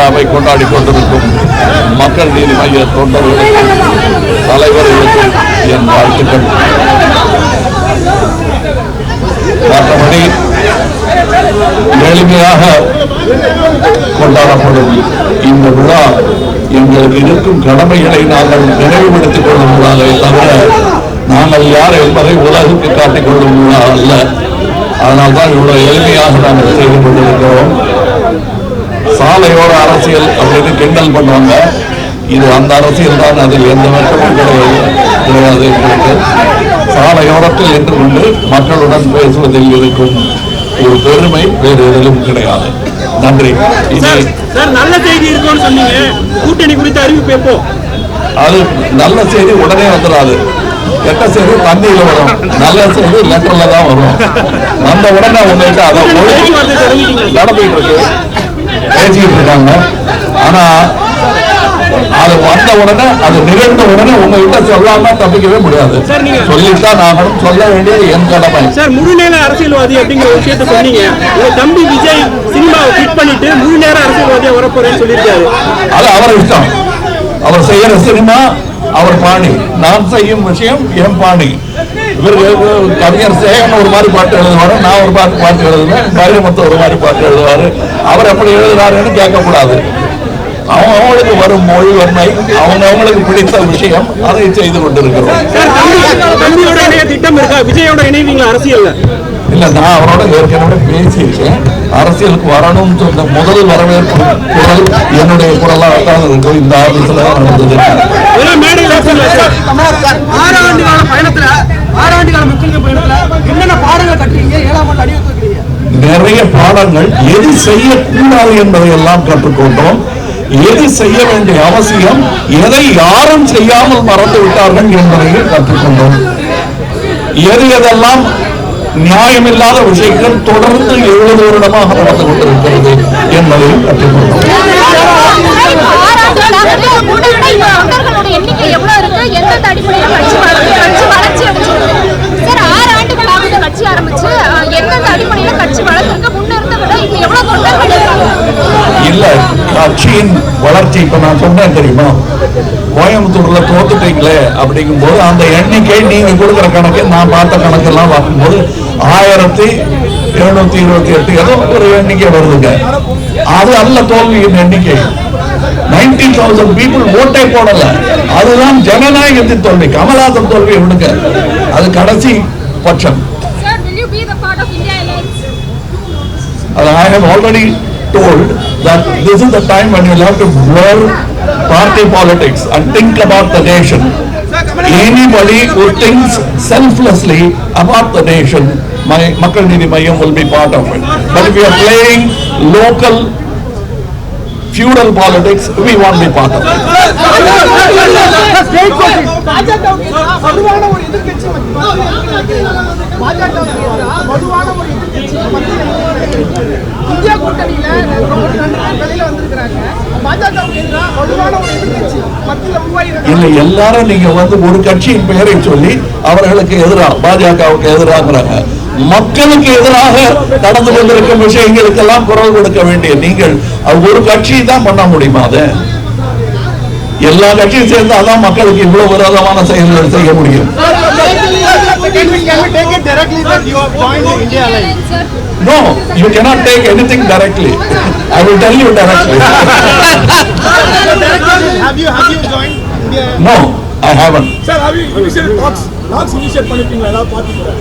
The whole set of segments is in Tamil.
விழாவை கொண்டாடி கொண்டிருக்கும் மக்கள் நீதி மைய தொண்டர்களுக்கும் தலைவர்களுக்கும் என் வாழ்த்துக்கள். மற்றபடி எளிமையாக கொண்டாடப்படும் இந்த விழா எங்களுக்கு இருக்கும் கடமைகளை நாங்கள் நிறைவுபடுத்திக் கொள்ளும் விழாவை தவிர நாங்கள் யார் என்பதை உலகுக்கு காட்டிக் கொள்ளும் விழா அல்ல. அதனால்தான் இவ்வளவு எளிமையாக நாங்கள் செய்து கொண்டிருக்கிறோம். சாலையோர அரசியல் அப்படின்னு கிண்டல் பண்ணுவாங்க. இது அந்த அரசியல் தான், அதில் எந்த மாற்றமும் கிடையாது. எங்களுக்கு சாலையோரத்தில் நின்று கொண்டு மக்களுடன் பேசுவதில் இருக்கும் ஒரு பெருமை வேறு எதிலும் கிடையாது. நன்றி. நல்ல செய்தி இருக்குன்னு சொன்னீங்க, கூட்டணி குறித்த அறிவிப்பு எப்போ? அது நல்ல செய்தி உடனே வந்துடாது. கெட்ட செய்தி தண்ணியில வரும், நல்ல செய்தி லெட்டர்ல தான் வரும். வந்த உடனே உங்ககிட்ட அதை நடந்துட்டு இருக்கு, பேசிட்டு இருக்காங்க. ஆனா அது வந்த உடனே, அது நிகழ்ந்த உடனே உங்ககிட்ட சொல்லாம தப்பிக்கவே முடியாது. சொல்லித்தான் நானும் சொல்ல வேண்டியது என் கடமை. சார், முழு நேர அரசியல்வாதி அப்படிங்கிற ஒரு விஷயத்த சொன்னீங்க. உங்க தம்பி விஜய் சினிமாவை கிளிக் பண்ணிட்டு முழு நேர அரசியல்வாதியா வரப்போறேன்னு சொல்லியிருக்காரு. அது அவர் இஷ்டம். அவர் செய்யற சினிமா அவர் பாணி, நான் செய்யும் விஷயம் என் பாணி. இவருக்கு கவிஞர் சேகன் ஒரு மாதிரி பாட்டு எழுதுவாரு, நான் ஒரு பாட்டு எழுதுவேன், பைரமுத்து ஒரு மாதிரி பாட்டு எழுதுவாரு. அவர் எப்படி எழுதுறாருன்னு கேட்கக்கூடாது. அவங்களுக்கு வரும் மொழி வன்மை, அவங்களுக்கு பிடித்த விஷயம், அதை செய்து கொண்டிருக்கிறோம். திட்டம் இருக்கா விஜயோட இணைவீங்களா அரசியல்? இல்ல, நான் அவரோட ஏற்கனவே பேசியிருக்கேன். அரசியலுக்கு வரணும்னு சொன்ன முதல் வரவேற்பு குரல் என்னுடைய குரலாகத்தான் இருக்கும். இந்த ஆபீஸ்ல நடந்தது. 6 ஆண்டு கால பயணத்துல என்னென்ன பாடங்கள் கற்றீங்க? 7ஆம் ஆண்டு அடியெடுத்து நிறைய பாடங்கள். எது செய்யக்கூடாது என்பதை எல்லாம் கற்றுக்கொண்டோம். எது செய்ய வேண்டிய அவசியம், எதை யாரும் செய்யாமல் மறந்து விட்டார்கள் என்பதையும் கற்றுக்கொண்டோம். எதெல்லாம் நியாயமில்லாத விஷயங்கள் தொடர்ந்து 70 வருடமாக நடந்து கொண்டிருக்கிறது என்பதையும் கற்றுக்கொண்டோம். இல்ல, கட்சியின் வளர்ச்சி இப்ப நான் சொன்னேன் தெரியுமா, கோயம்புத்தூர்ல தோத்துட்டீங்களே அப்படிங்கும் போது அந்த எண்ணிக்கை நீங்க கொடுக்கிற கணக்கு நான் பார்த்த கணக்கெல்லாம் பார்க்கும்போது 1728 ஏதோ ஒரு எண்ணிக்கை வருதுங்க. அது அல்ல தோல்வியின் எண்ணிக்கை. 90,000 people ஓட்டை போடல. அதுதான் ஜனநாயகத்தின் தோல்வி. கமல்ஹாசன் தோல்வி விடுங்க, அது கடைசி பட்சம். I have already told that this is the time when you have to blur party politics and think about the nation. Anybody who thinks selflessly about the nation, my Makkal Needhi Mayyam will be part of it. But if you are playing local feudal politics, we won't be part of it. இல்லை, எல்லாரும் நீங்க ஒரு கட்சியின் பெயரை சொல்லி அவர்களுக்கு எதிராக, பாஜகவுக்கு எதிராகிறாங்க. மக்களுக்கு எதிராக நடந்து கொண்டிருக்கும் விஷயங்களுக்கெல்லாம் குரல் கொடுக்க வேண்டிய நீங்கள் ஒரு கட்சி தான் பண்ண முடியுமா? அது எல்லா கட்சியும் சேர்ந்து அதான் மக்களுக்கு இவ்வளவு விரோதமான செயல்கள் செய்ய முடியும். No, you cannot take anything directly. I will tell you directly. Have you joined India? No, I haven't. Sir, have you initiated talks initiate பண்ணிட்டீங்களா? ஏதாவது பாத்தீங்களா?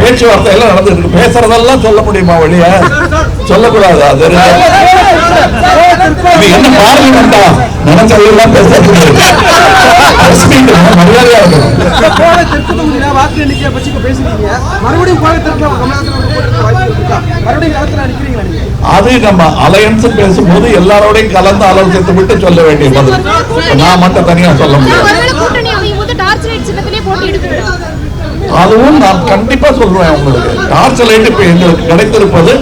பேச்சுவார்த்தை எல்லாம் நடந்துருக்கு. பேசுறதெல்லாம் சொல்ல முடியுமா? வெளிய சொல்லக்கூடாது. அது என்ன பார்லிமெண்டா? நினைச்சதெல்லாம் பேசுறது மரியாதையா இருக்கும். வாக்கு எண்ணிக்கையை பற்றி பேசுறீங்க, மறுபடியும் அது நம்ம அலையன்ஸ் பேசும்போது எல்லாரோடையும் கலந்து ஆலோசித்து விட்டு சொல்ல வேண்டிய பதில். நான் மட்டும் தனியா சொல்ல முடியாது. அதுவும் நான் கண்டிப்பா சொல்றேன் உங்களுக்கு. டார்ச் லைட் இப்ப எங்களுக்கு கிடைத்திருப்பது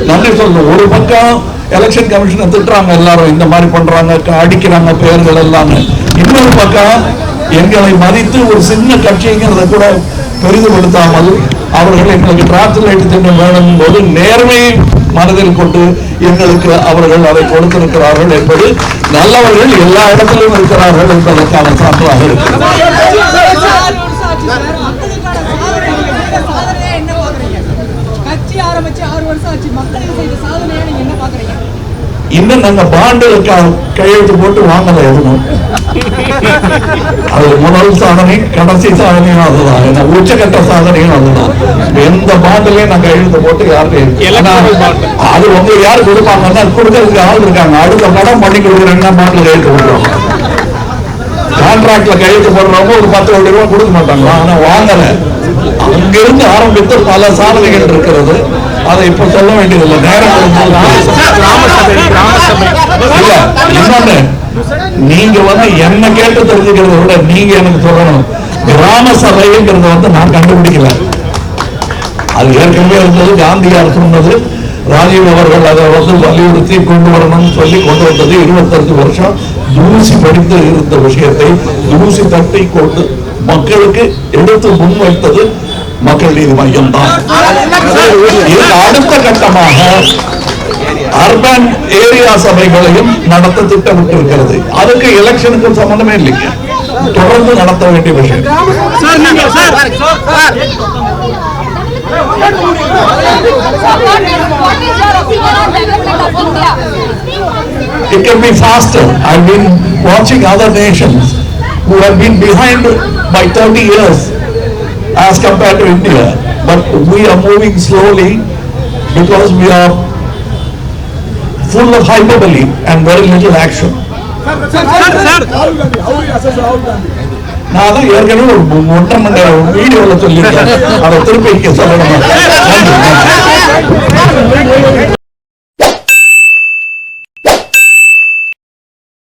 நன்றி சொல்லணும். ஒரு பக்கம் எலெக்ஷன் கமிஷனை திட்டுறாங்க, எல்லாரும் இந்த மாதிரி பண்றாங்க, அடிக்கிறாங்க பெயர்கள் எல்லாம். இன்னொரு பக்கம் எங்களை மதித்து ஒரு சின்ன கட்சிங்கிறத கூட பெரிதுபடுத்தாமல் அவர்கள் எங்களுக்கு டார்ச் லைட் திட்டம் வேணும் போது நேர்மையை மனதில் கொண்டு எங்களுக்கு அவர்கள் அதை கொடுத்திருக்கிறார்கள் என்பது நல்லவர்கள் எல்லா இடத்திலும் இருக்கிறார்கள் என்பதற்கான சான்றாக இருக்கிறது. இன்னும் நாங்க பாண்டு கையெழுத்து போட்டு வாங்கல எதுவும். அது முதல் சாதனை, கடைசி சாதனையும் அதுதான், உச்சகட்ட சாதனையும் அதுதான். எந்த பாண்டுலயும் நாங்க கையெழுத்து போட்டு யாருக்கும் அது வந்து யாரு கொடுப்பாங்கன்னா கொடுக்கறதுக்கு ஆள் இருக்காங்க. அடுத்த படம் பண்ணி கொடுக்குறேன்னா பாண்டுல கையெழுத்து போடுறோம். கான்ட்ராக்ட்ல கையெழுத்து போடுறவங்க ஒரு 10 கோடி ரூபாய் கொடுக்க மாட்டாங்க. ஆனா வாங்கல. அங்கிருந்து ஆரம்பித்து பல சாதனைகள் இருக்கிறது. அதை இப்ப சொல்ல வேண்டியதில்லை. நேரம் இல்ல. இன்னொன்னு, நீங்க வந்து என்ன கேட்டு தெரிஞ்சுக்கிறத விட நீங்க எனக்கு சொல்லணும். கிராம சபைங்கிறத வந்து நான் கண்டுபிடிக்கல. அது ஏற்கனவே இருந்தது. காந்தியார் சொன்னது. ராஜீவ் அவர்கள் அதை வந்து வலியுறுத்தி கொண்டு வரணும்னு சொல்லி கொண்டு வந்தது. 25 வருஷம் தூசி படித்து இருந்த விஷயத்தை தூசி தட்டி கொண்டு மக்களுக்கு எடுத்து முன்வைத்தது மக்கள் நீதி மையம் தான். அடுத்த கட்டமாக அர்பன் ஏரியா சபைகளையும் நடத்த திட்டமிட்டிருக்கிறது. அதுக்கு எலெக்ஷனுக்கு சம்பந்தமே இல்லைங்க. தொடர்ந்து நடத்த வேண்டிய விஷயம். It can be faster. I've been watching other nations who have been behind by 30 years as compared to India. But we are moving slowly because we are full of hyperbole and very little action. நான் தான் ஏற்கனவே ஒரு 1.5 மணி நேரம் வீடியோவில் சொல்லியிருக்கேன். அதை திருப்பி சொல்லணும்.